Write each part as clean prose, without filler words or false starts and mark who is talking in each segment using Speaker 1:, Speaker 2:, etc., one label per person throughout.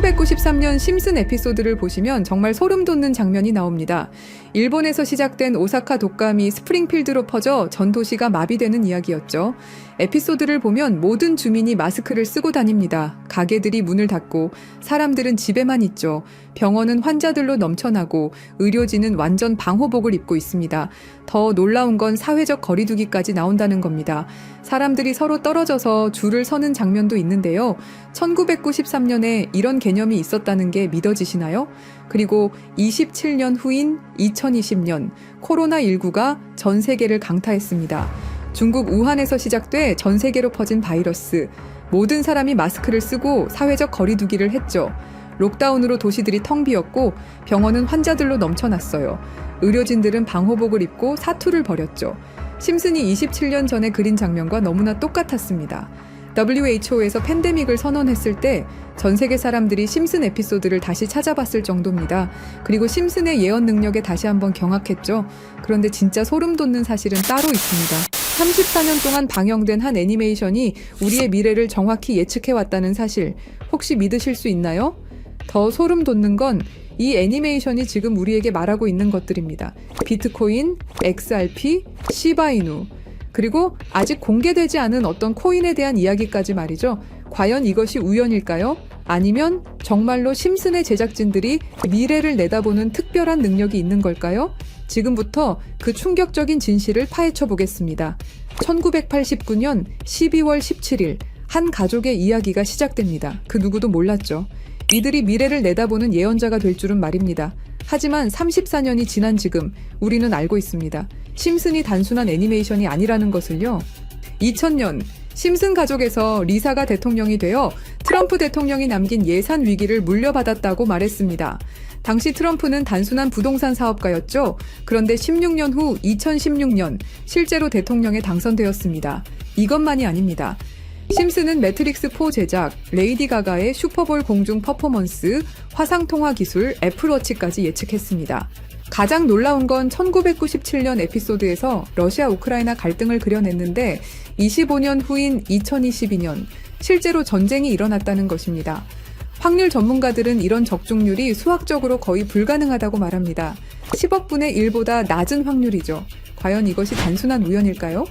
Speaker 1: 1993년 심슨 에피소드를 보시면 정말 소름 돋는 장면이 나옵니다. 일본에서 시작된 오사카 독감이 스프링필드로 퍼져 전 도시가 마비되는 이야기였죠. 에피소드를 보면 모든 주민이 마스크를 쓰고 다닙니다. 가게들이 문을 닫고 사람들은 집에만 있죠. 병원은 환자들로 넘쳐나고 의료진은 완전 방호복을 입고 있습니다. 더 놀라운 건 사회적 거리두기까지 나온다는 겁니다. 사람들이 서로 떨어져서 줄을 서는 장면도 있는데요. 1993년에 이런 개념이 있었다는 게 믿어지시나요? 그리고 27년 후인 2020년 코로나19가 전 세계를 강타했습니다. 중국 우한에서 시작돼 전 세계로 퍼진 바이러스. 모든 사람이 마스크를 쓰고 사회적 거리두기를 했죠. 록다운으로 도시들이 텅 비었고 병원은 환자들로 넘쳐났어요. 의료진들은 방호복을 입고 사투를 벌였죠. 심슨이 27년 전에 그린 장면과 너무나 똑같았습니다. WHO에서 팬데믹을 선언했을 때 전 세계 사람들이 심슨 에피소드를 다시 찾아봤을 정도입니다. 그리고 심슨의 예언 능력에 다시 한번 경악했죠. 그런데 진짜 소름 돋는 사실은 따로 있습니다. 34년 동안 방영된 한 애니메이션이 우리의 미래를 정확히 예측해왔다는 사실, 혹시 믿으실 수 있나요? 더 소름 돋는 건 이 애니메이션이 지금 우리에게 말하고 있는 것들입니다. 비트코인, XRP, 시바이누, 그리고 아직 공개되지 않은 어떤 코인에 대한 이야기까지 말이죠. 과연 이것이 우연일까요? 아니면 정말로 심슨의 제작진들이 미래를 내다보는 특별한 능력이 있는 걸까요? 지금부터 그 충격적인 진실을 파헤쳐 보겠습니다. 1989년 12월 17일 한 가족의 이야기가 시작됩니다. 그 누구도 몰랐죠. 이들이 미래를 내다보는 예언자가 될 줄은 말입니다. 하지만 34년이 지난 지금 우리는 알고 있습니다. 심슨이 단순한 애니메이션이 아니라는 것을요. 2000년 심슨 가족에서 리사가 대통령이 되어 트럼프 대통령이 남긴 예산 위기를 물려받았다고 말했습니다. 당시 트럼프는 단순한 부동산 사업가였죠. 그런데 16년 후 2016년 실제로 대통령에 당선되었습니다. 이것만이 아닙니다. 심슨은 매트릭스4 제작, 레이디 가가의 슈퍼볼 공중 퍼포먼스, 화상통화 기술, 애플워치까지 예측했습니다. 가장 놀라운 건 1997년 에피소드에서 러시아 우크라이나 갈등을 그려냈는데 25년 후인 2022년 실제로 전쟁이 일어났다는 것입니다. 확률 전문가들은 이런 적중률이 수학적으로 거의 불가능하다고 말합니다. 10억 분의 1보다 낮은 확률이죠. 과연 이것이 단순한 우연일까요?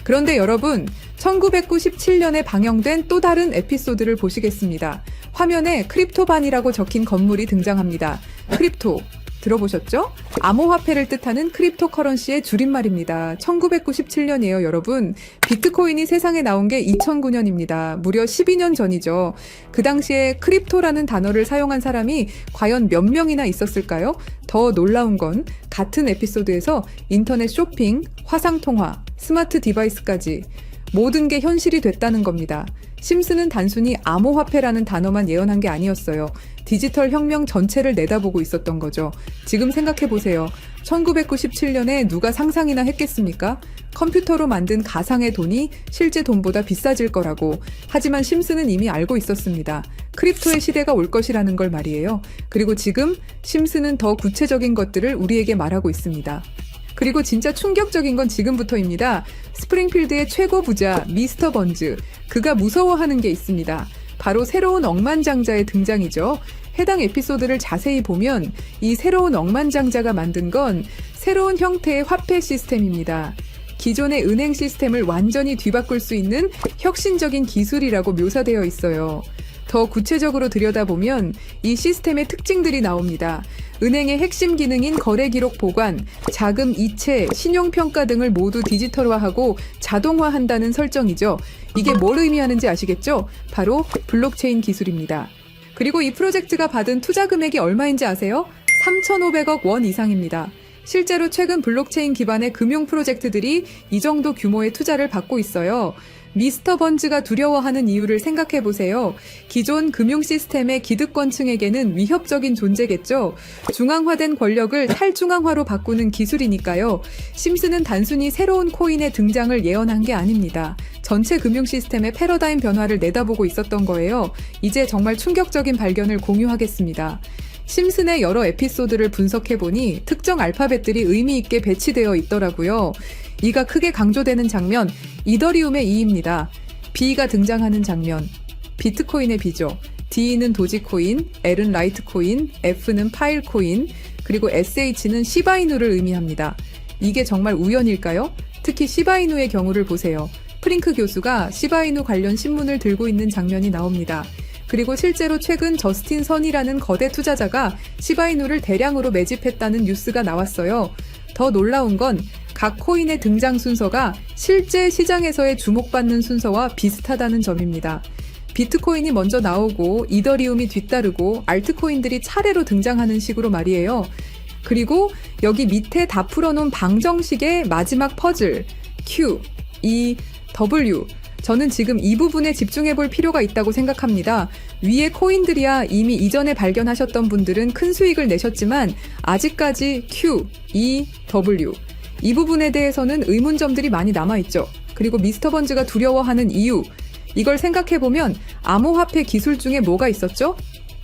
Speaker 1: 그런데 여러분, 1997년에 방영된 또 다른 에피소드를 보시겠습니다. 화면에 크립토반이라고 적힌 건물이 등장합니다. 크립토, 들어보셨죠? 암호화폐를 뜻하는 크립토커런시의 줄임말입니다. 1997년이에요, 여러분. 비트코인이 세상에 나온 게 2009년입니다. 무려 12년 전이죠. 그 당시에 크립토라는 단어를 사용한 사람이 과연 몇 명이나 있었을까요? 더 놀라운 건 같은 에피소드에서 인터넷 쇼핑, 화상통화, 스마트 디바이스까지 모든 게 현실이 됐다는 겁니다. 심슨은 단순히 암호화폐라는 단어만 예언한 게 아니었어요. 디지털 혁명 전체를 내다보고 있었던 거죠. 지금 생각해보세요. 1997년에 누가 상상이나 했겠습니까? 컴퓨터로 만든 가상의 돈이 실제 돈보다 비싸질 거라고. 하지만 심슨은 이미 알고 있었습니다. 크립토의 시대가 올 것이라는 걸 말이에요. 그리고 지금 심슨은 더 구체적인 것들을 우리에게 말하고 있습니다. 그리고 진짜 충격적인 건 지금부터입니다. 스프링필드의 최고 부자 미스터 번즈, 그가 무서워하는 게 있습니다. 바로 새로운 억만장자의 등장이죠. 해당 에피소드를 자세히 보면 이 새로운 억만장자가 만든 건 새로운 형태의 화폐 시스템입니다. 기존의 은행 시스템을 완전히 뒤바꿀 수 있는 혁신적인 기술이라고 묘사되어 있어요. 더 구체적으로 들여다보면 이 시스템의 특징들이 나옵니다. 은행의 핵심 기능인 거래 기록 보관, 자금 이체, 신용평가 등을 모두 디지털화하고 자동화한다는 설정이죠. 이게 뭘 의미하는지 아시겠죠? 바로 블록체인 기술입니다. 그리고 이 프로젝트가 받은 투자 금액이 얼마인지 아세요? 3,500억 원 이상입니다. 실제로 최근 블록체인 기반의 금융 프로젝트들이 이 정도 규모의 투자를 받고 있어요. 미스터 번즈가 두려워하는 이유를 생각해보세요. 기존 금융 시스템의 기득권층에게는 위협적인 존재겠죠. 중앙화된 권력을 탈중앙화로 바꾸는 기술이니까요. 심슨은 단순히 새로운 코인의 등장을 예언한 게 아닙니다. 전체 금융 시스템의 패러다임 변화를 내다보고 있었던 거예요. 이제 정말 충격적인 발견을 공유하겠습니다. 심슨의 여러 에피소드를 분석해보니 특정 알파벳들이 의미 있게 배치되어 있더라고요. 이가 크게 강조되는 장면, 이더리움의 이입니다. B가 등장하는 장면, 비트코인의 B죠. D는 도지코인, L은 라이트코인, F는 파일코인, 그리고 SH는 시바이누를 의미합니다. 이게 정말 우연일까요? 특히 시바이누의 경우를 보세요. 프링크 교수가 시바이누 관련 신문을 들고 있는 장면이 나옵니다. 그리고 실제로 최근 저스틴 선이라는 거대 투자자가 시바이누를 대량으로 매집했다는 뉴스가 나왔어요. 더 놀라운 건 각 코인의 등장 순서가 실제 시장에서의 주목받는 순서와 비슷하다는 점입니다. 비트코인이 먼저 나오고 이더리움이 뒤따르고 알트코인들이 차례로 등장하는 식으로 말이에요. 그리고 여기 밑에 다 풀어놓은 방정식의 마지막 퍼즐 Q, E, W. 저는 지금 이 부분에 집중해 볼 필요가 있다고 생각합니다. 위에 코인들이야 이미 이전에 발견하셨던 분들은 큰 수익을 내셨지만 아직까지 Q, E, W. 이 부분에 대해서는 의문점들이 많이 남아있죠. 그리고 미스터 번즈가 두려워하는 이유. 이걸 생각해보면 암호화폐 기술 중에 뭐가 있었죠?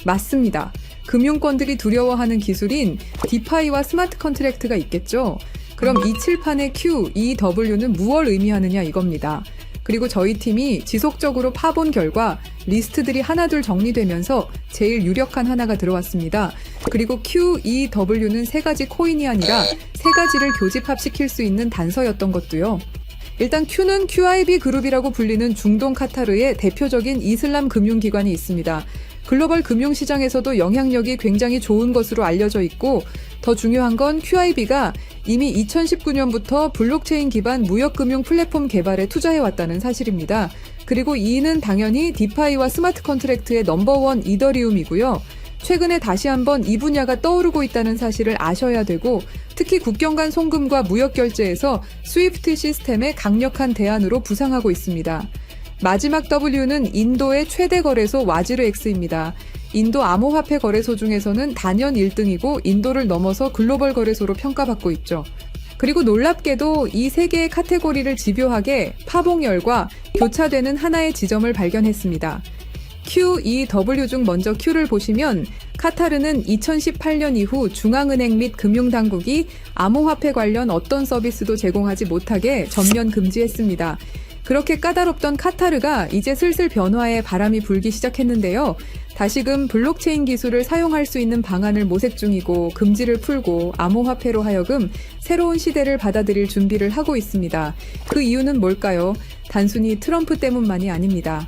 Speaker 1: 맞습니다. 금융권들이 두려워하는 기술인 디파이와 스마트 컨트랙트가 있겠죠. 그럼 이 칠판의 Q, E, W는 무엇을 의미하느냐 이겁니다. 그리고 저희 팀이 지속적으로 파본 결과 리스트들이 하나둘 정리되면서 제일 유력한 하나가 들어왔습니다. 그리고 Q, E, W는 세 가지 코인이 아니라 세 가지를 교집합시킬 수 있는 단서였던 것도요. 일단 Q는 QIB 그룹이라고 불리는 중동 카타르의 대표적인 이슬람 금융기관이 있습니다. 글로벌 금융시장에서도 영향력이 굉장히 좋은 것으로 알려져 있고 더 중요한 건 QIB가 이미 2019년부터 블록체인 기반 무역금융 플랫폼 개발에 투자해왔다는 사실입니다. 그리고 E는 당연히 디파이와 스마트 컨트랙트의 넘버원 이더리움이고요. 최근에 다시 한번 이 분야가 떠오르고 있다는 사실을 아셔야 되고 특히 국경 간 송금과 무역 결제에서 스위프트 시스템의 강력한 대안으로 부상하고 있습니다. 마지막 W는 인도의 최대 거래소 와지르X입니다. 인도 암호화폐 거래소 중에서는 단연 1등이고 인도를 넘어서 글로벌 거래소로 평가받고 있죠. 그리고 놀랍게도 이 세 개의 카테고리를 집요하게 파봉열과 교차되는 하나의 지점을 발견했습니다. Q, E, W 중 먼저 Q를 보시면 카타르는 2018년 이후 중앙은행 및 금융당국이 암호화폐 관련 어떤 서비스도 제공하지 못하게 전면 금지했습니다. 그렇게 까다롭던 카타르가 이제 슬슬 변화의 바람이 불기 시작했는데요. 다시금 블록체인 기술을 사용할 수 있는 방안을 모색 중이고 금지를 풀고 암호화폐로 하여금 새로운 시대를 받아들일 준비를 하고 있습니다. 그 이유는 뭘까요? 단순히 트럼프 때문만이 아닙니다.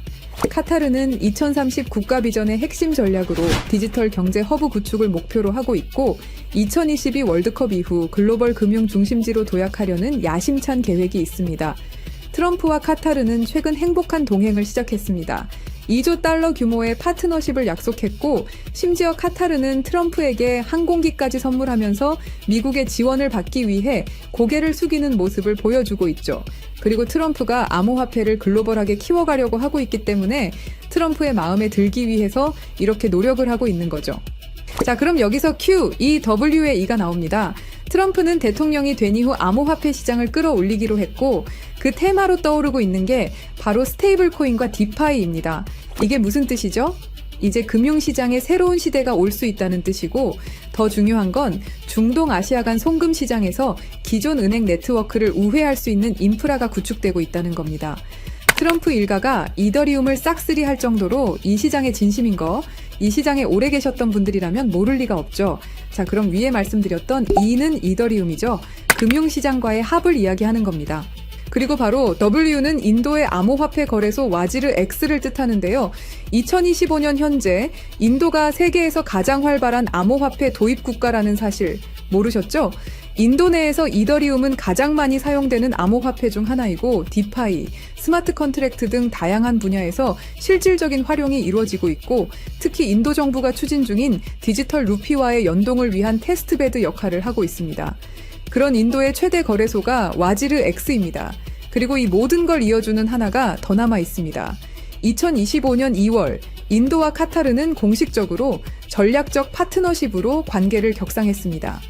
Speaker 1: 카타르는 2030 국가 비전의 핵심 전략으로 디지털 경제 허브 구축을 목표로 하고 있고 2022 월드컵 이후 글로벌 금융 중심지로 도약하려는 야심찬 계획이 있습니다. 트럼프와 카타르는 최근 행복한 동행을 시작했습니다. 2조 달러 규모의 파트너십을 약속했고 심지어 카타르는 트럼프에게 항공기까지 선물하면서 미국의 지원을 받기 위해 고개를 숙이는 모습을 보여주고 있죠. 그리고 트럼프가 암호화폐를 글로벌하게 키워가려고 하고 있기 때문에 트럼프의 마음에 들기 위해서 이렇게 노력을 하고 있는 거죠. 자, 그럼 여기서 Q, E, W의 E가 나옵니다. 트럼프는 대통령이 된 이후 암호화폐 시장을 끌어올리기로 했고 그 테마로 떠오르고 있는 게 바로 스테이블 코인과 디파이입니다. 이게 무슨 뜻이죠? 이제 금융시장에 새로운 시대가 올 수 있다는 뜻이고 더 중요한 건 중동 아시아 간 송금 시장에서 기존 은행 네트워크를 우회할 수 있는 인프라가 구축되고 있다는 겁니다. 트럼프 일가가 이더리움을 싹쓸이 할 정도로 이 시장의 진심인 거, 이 시장에 오래 계셨던 분들이라면 모를 리가 없죠. 자, 그럼 위에 말씀드렸던 E는 이더리움이죠. 금융시장과의 합을 이야기하는 겁니다. 그리고 바로 W는 인도의 암호화폐 거래소 와지르X를 뜻하는데요. 2025년 현재 인도가 세계에서 가장 활발한 암호화폐 도입 국가라는 사실 모르셨죠? 인도 내에서 이더리움은 가장 많이 사용되는 암호화폐 중 하나이고 디파이, 스마트 컨트랙트 등 다양한 분야에서 실질적인 활용이 이루어지고 있고 특히 인도 정부가 추진 중인 디지털 루피와의 연동을 위한 테스트베드 역할을 하고 있습니다. 그런 인도의 최대 거래소가 와지르X입니다. 그리고 이 모든 걸 이어주는 하나가 더 남아 있습니다. 2025년 2월 인도와 카타르는 공식적으로 전략적 파트너십으로 관계를 격상했습니다.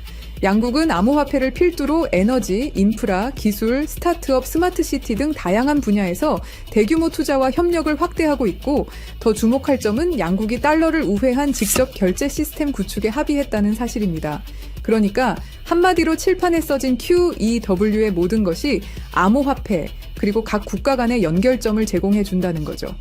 Speaker 1: 양국은 암호화폐를 필두로 에너지, 인프라, 기술, 스타트업, 스마트시티 등 다양한 분야에서 대규모 투자와 협력을 확대하고 있고 더 주목할 점은 양국이 달러를 우회한 직접 결제 시스템 구축에 합의했다는 사실입니다. 그러니까 한마디로 칠판에 써진 Q, E, W의 모든 것이 암호화폐 그리고 각 국가 간의 연결점을 제공해 준다는 거죠.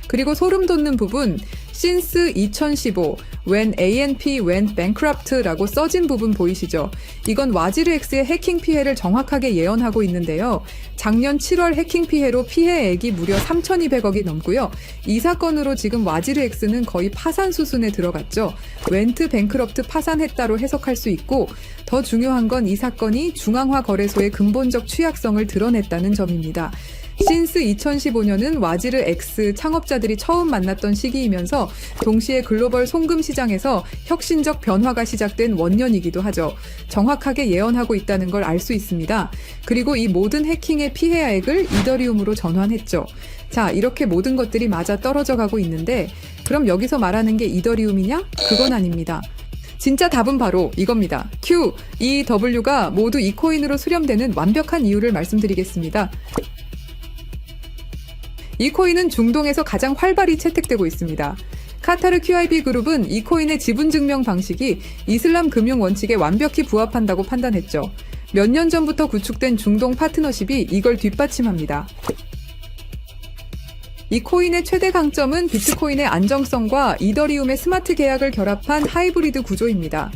Speaker 1: 그리고 소름 돋는 부분, Since 2015, when ANP went bankrupt라고 써진 부분 보이시죠? 이건 와지르X의 해킹 피해를 정확하게 예언하고 있는데요. 작년 7월 해킹 피해로 피해액이 무려 3,200억이 넘고요. 이 사건으로 지금 와지르X는 거의 파산 수순에 들어갔죠. went bankrupt 파산했다로 해석할 수 있고, 더 중요한 건 이 사건이 중앙화 거래소의 근본적 취약성을 드러냈다는 점입니다. 신스 2015년은 와지르 X 창업자들이 처음 만났던 시기이면서 동시에 글로벌 송금 시장에서 혁신적 변화가 시작된 원년이기도 하죠. 정확하게 예언하고 있다는 걸 알 수 있습니다. 그리고 이 모든 해킹의 피해액을 이더리움으로 전환했죠. 자, 이렇게 모든 것들이 맞아 떨어져 가고 있는데 그럼 여기서 말하는 게 이더리움이냐? 그건 아닙니다. 진짜 답은 바로 이겁니다. Q, 이 W가 모두 이 코인으로 수렴되는 완벽한 이유를 말씀드리겠습니다. 이 코인은 중동에서 가장 활발히 채택되고 있습니다. 카타르 QIB 그룹은 이 코인의 지분 증명 방식이 이슬람 금융 원칙에 완벽히 부합한다고 판단했죠. 몇 년 전부터 구축된 중동 파트너십이 이걸 뒷받침합니다. 이 코인의 최대 강점은 비트코인의 안정성과 이더리움의 스마트 계약을 결합한 하이브리드 구조입니다.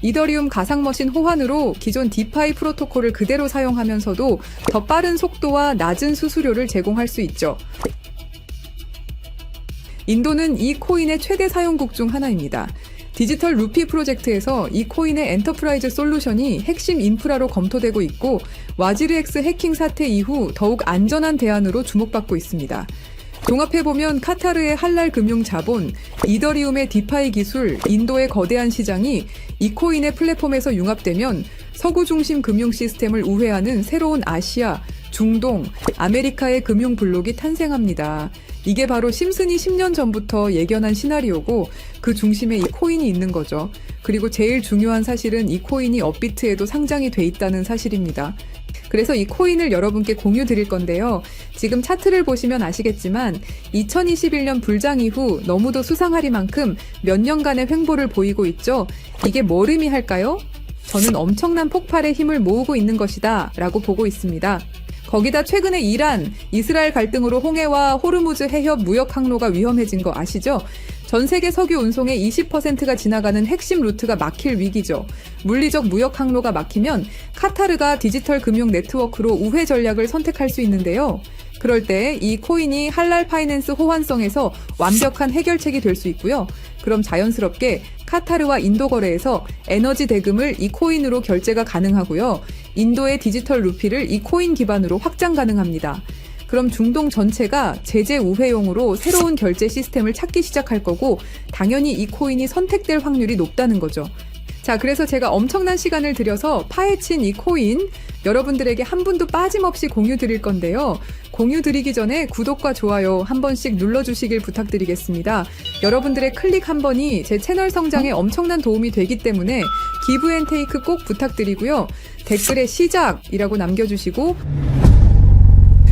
Speaker 1: 이더리움 가상머신 호환으로 기존 디파이 프로토콜을 그대로 사용하면서도 더 빠른 속도와 낮은 수수료를 제공할 수 있죠. 인도는 이 코인의 최대 사용국 중 하나입니다. 디지털 루피 프로젝트에서 이 코인의 엔터프라이즈 솔루션이 핵심 인프라로 검토되고 있고 와지르X 해킹 사태 이후 더욱 안전한 대안으로 주목받고 있습니다. 종합해보면 카타르의 할랄 금융 자본, 이더리움의 디파이 기술, 인도의 거대한 시장이 이 코인의 플랫폼에서 융합되면 서구 중심 금융 시스템을 우회하는 새로운 아시아, 중동, 아메리카의 금융 블록이 탄생합니다. 이게 바로 심슨이 10년 전부터 예견한 시나리오고 그 중심에 이 코인이 있는 거죠. 그리고 제일 중요한 사실은 이 코인이 업비트에도 상장이 돼 있다는 사실입니다. 그래서 이 코인을 여러분께 공유 드릴 건데요. 지금 차트를 보시면 아시겠지만 2021년 불장 이후 너무도 수상하리만큼 몇 년간의 횡보를 보이고 있죠. 이게 뭘 의미할까요? 저는 엄청난 폭발의 힘을 모으고 있는 것이다 라고 보고 있습니다. 거기다 최근에 이란, 이스라엘 갈등으로 홍해와 호르무즈 해협 무역 항로가 위험해진 거 아시죠? 전 세계 석유 운송의 20%가 지나가는 핵심 루트가 막힐 위기죠. 물리적 무역 항로가 막히면 카타르가 디지털 금융 네트워크로 우회 전략을 선택할 수 있는데요. 그럴 때 이 코인이 할랄 파이낸스 호환성에서 완벽한 해결책이 될 수 있고요. 그럼 자연스럽게 카타르와 인도 거래에서 에너지 대금을 이 코인으로 결제가 가능하고요. 인도의 디지털 루피를 이 코인 기반으로 확장 가능합니다. 그럼 중동 전체가 제재 우회용으로 새로운 결제 시스템을 찾기 시작할 거고 당연히 이 코인이 선택될 확률이 높다는 거죠. 자, 그래서 제가 엄청난 시간을 들여서 파헤친 이 코인 여러분들에게 한 분도 빠짐없이 공유 드릴 건데요. 공유 드리기 전에 구독과 좋아요 한 번씩 눌러주시길 부탁드리겠습니다. 여러분들의 클릭 한 번이 제 채널 성장에 엄청난 도움이 되기 때문에 기브앤테이크 꼭 부탁드리고요. 댓글에 시작이라고 남겨주시고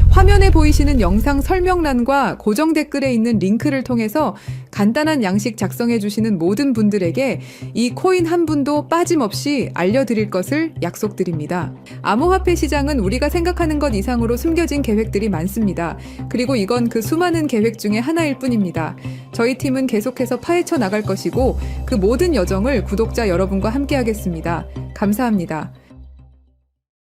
Speaker 1: 화면에 보이시는 영상 설명란과 고정 댓글에 있는 링크를 통해서 간단한 양식 작성해 주시는 모든 분들에게 이 코인 한 분도 빠짐없이 알려드릴 것을 약속드립니다. 암호화폐 시장은 우리가 생각하는 것 이상으로 숨겨진 계획들이 많습니다. 그리고 이건 그 수많은 계획 중에 하나일 뿐입니다. 저희 팀은 계속해서 파헤쳐 나갈 것이고 그 모든 여정을 구독자 여러분과 함께 하겠습니다. 감사합니다.